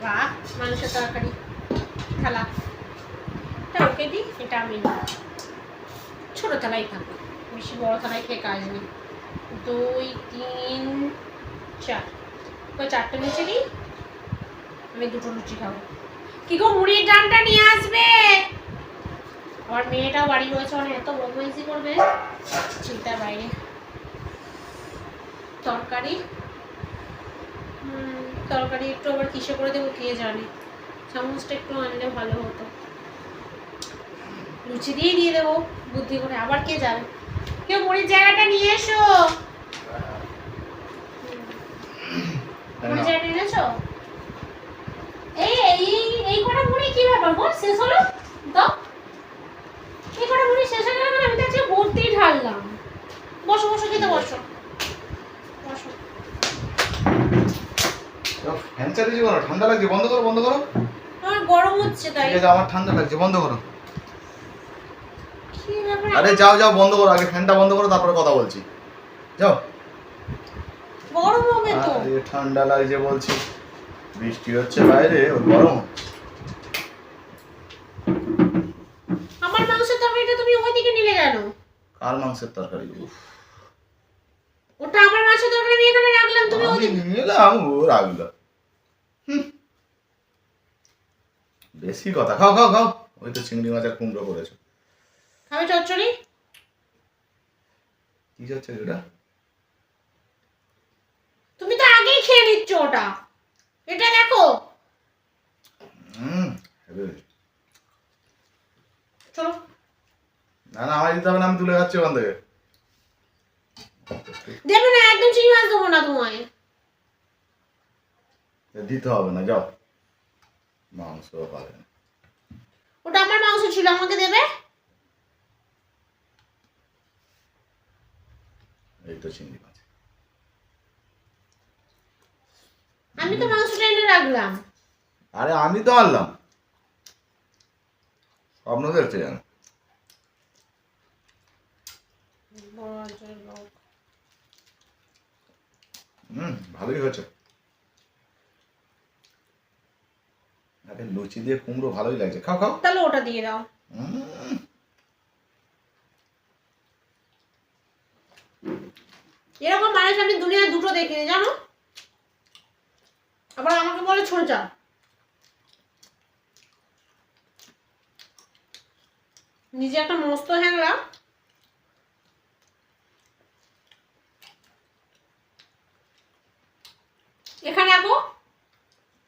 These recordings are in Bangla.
বাহ, মাংসের তরকারি থালা ওকে দিই, এটা আমি ছোটো থালাই থাকবে, বেশি বড় থালায় খেয়ে কাজ নেই। 2 3 4 চারটে লুচি দিই, আমি 2টো লুচি খাবো। কি গো, মুড়ির ডানটা নিয়ে আসবে। আমার মেয়েটাও বাড়ি রয়েছে, অনেক এত বদমাইশি করবে চিন্তার বাইরে। তরকারি তরকারি একটু আবার কিসে করে দেবো কে জানে, চামচটা একটু আনলে ভালো হতো। লুচি দিয়ে দেবো বুদ্ধি করে, আবার কে যাবে। কেউ মুড়ির জায়গাটা নিয়ে এসো, মুড়ির জায়গাটা এনেছো। এই এই এই কটা মুড়ি কি ব্যাপার গো, শেষ হলো তো? এই কটা মুড়ি শেষ হয়ে গেল কেন? আমি তো আজকে ভর্তি ঢাললাম। বসো বসো, খেতে বসো বসো। ফ্যান চালিয়ে করো, ঠান্ডা লাগছে, বন্ধ করো বন্ধ করো। আমার গরম হচ্ছে তাই। ঠিক আছে, আমার ঠান্ডা লাগছে, বন্ধ করো। কি ব্যাপার? আরে যাও যাও, বন্ধ করো, আগে ফ্যানটা বন্ধ করো, তারপরে কথা বলছি। যাও। গরম হবে তো। আরে ঠান্ডা লাগছে বলছি, বৃষ্টি হচ্ছে বাইরে, ওর গরম। আমার মাংসের তরকারিটা তুমি ওইদিকে নিলে কেন? কার মাংসের তরকারি? ওটা আমার মাংসের তরকারি আমি এখানে রাখলাম, তুমি আমি ওইদিকে নিলাম, ও রাখলো। বেশি কথা, খাও খাও খাও। ওই তো চিংড়ি মাছের কুমড়ো করেছো। খাবে চচ্চড়ি? কি হচ্ছে এটা? তুমি তো আগেই খেয়ে নিচ্ছ ওটা, এটা দেখো। চলো। না না, আমার দিতে হবে না, আমি তুলে খাচ্ছি ওখান থেকে। দেবে না, একদম চিংড়ি মাছ দেবো না তোমায়। দিতে হবে না, যাও। মাংস পাবে না। ওটা আমার মাংস ছিল, আমাকে দেবে। এই তো চিংড়ি মাছ। আমি তো মাংসটা এনে রাখলাম। আরে আমি তো আনলাম, স্বপ্ন দেখতে জানো। ভালোই হয়েছে। আরে লুচি দিয়ে কুমড়ো ভালোই লাগছে, খাও খাও। তাহলে ওটা দিয়ে দাও। এরকম মানুষ আমি দুনিয়ায় 2টো দেখিনি জানো। আবার আমাকে বলে ছোঁচা। নিজে একটা মস্ত হ্যাংলা। এখানে রাখো।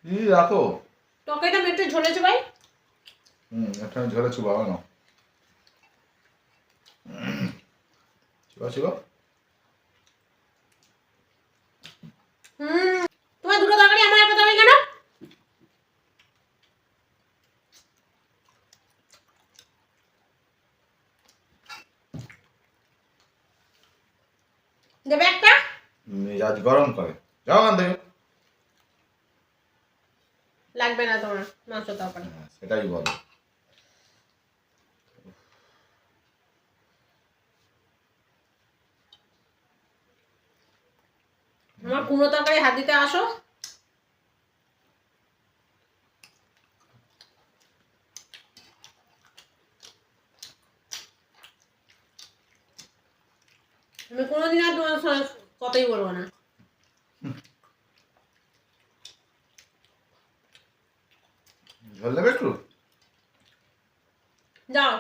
কি রাখো? তরকারিটা মেটে ঝোলেছে ভাই। একটা ঝোলে চুবাবে না। চুবা চুবা। তোমার 2টো তরকারি, আমার একটা তরকারি কেন? দেবে একটা? মেজাজ গরম করে, যাও ওখান থেকে। লাগবে না তোমার মাংস তরকারি। সেটাই বলো। আমার কুমড়ো তরকারি হাত দিতে আসো। আমি কোনোদিন আর তোমার সঙ্গে কথাই বলবো না। ঝোল দেবে একটু? যাও।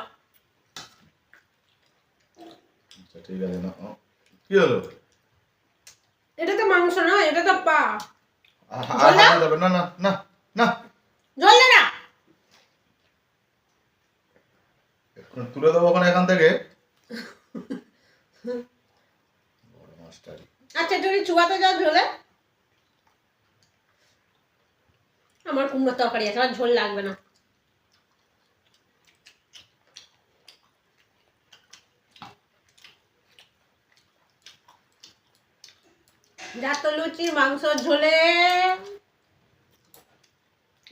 আচ্ছা ঠিক আছে, না কি হলো? এটা তো মাংস না, এটা তো পা। আর হাতে দেবে না, না না না। জল দে না। তুলে দেবো ওখানে এখান থেকে। বড় মাস্টারি। আচ্ছা যদি চুয়াতে যাও ঝোলে। আমার কুমড়োর তরকারি আছে, আমার ঝোল লাগবে না। যা তো লুচির মাংস ঝোলে।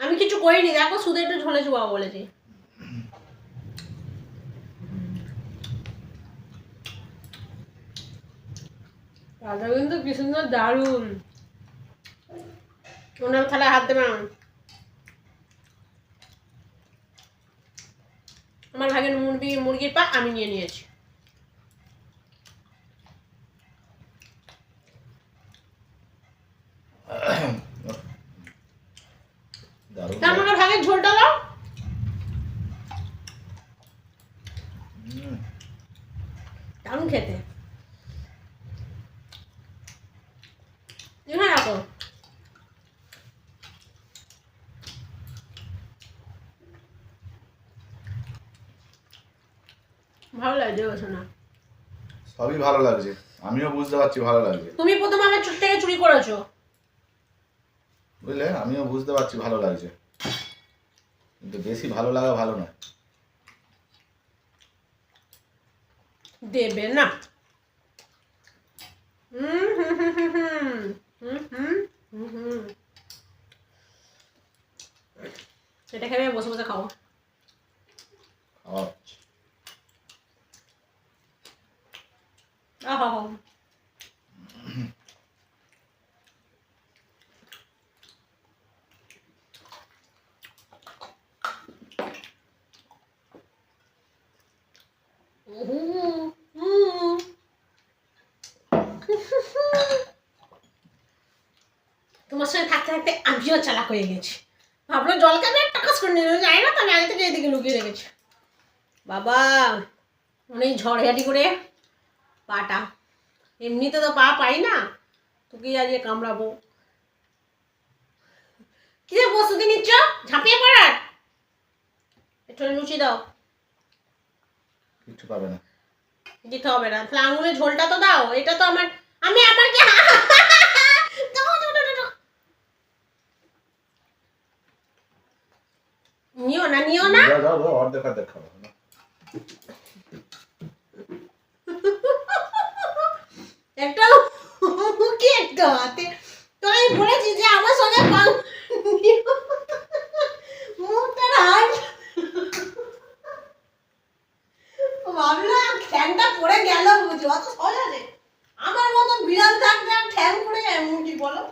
আমি কিছু করিনি, দেখো শুধু একটু ঝোলে চুবাবো বলেছি। রাজা কিন্তু কি সুন্দর দারুণ। ওনার থালায় হাত দেবে না। আমার ভাগের মুরগির পা আমি নিয়ে নিয়েছি। দারুণ আমার ভাগের ঝোলটা দাও। দারুণ খেতে। হ্যাঁ রাখো। ভালো লাগছে না? সবই ভালো লাগছে, আমিও বুঝতে পারছি ভালো লাগছে। তুমি প্রথমে আমার চুপ থেকে চুরি করেছো, বুঝলে, আমিও বুঝতে পারছি ভালো লাগছে, কিন্তু বেশি ভালো লাগা ভালো না। দেবে না। এটা খেয়ে বসে বসে খাও। আহা তোমার সঙ্গে থাকতে থাকতে আমিও চালাক হয়ে গেছি। ভাবলো জলকে আমি একটা কাজ করে নিয়ে যাই না, তো আমি আগে থেকে এদিকে লুকিয়ে রেখেছি। বাবা অনেক ঝড়ঝাটি করে পাটা, এমনিতে তো পা পাই না, তোকে আজকে কামড়াবো। কি রে প্রস্তুতি নিচ্ছ ঝাঁপিয়ে পড়ার? একটু লুচি দাও। কিছু পাবে না, দিতে হবে না, তাহলে আঙুলের ঝোলটা তো দাও। এটা তো আমার, আমি আমার কি নিও না, নিও না। অর্ধেক অর্ধেক খাবো না। একটা কি একটা হাতে তো আমি বলেছি যে আমার সঙ্গে মুখটার হাত ভাবলাম ঠ্যাংটা পড়ে গেল বুঝি, অত সহজ আছে? আমার মতো বিড়াল থাকতে আর ঠ্যাং পড়ে যায় মুখটি বলো।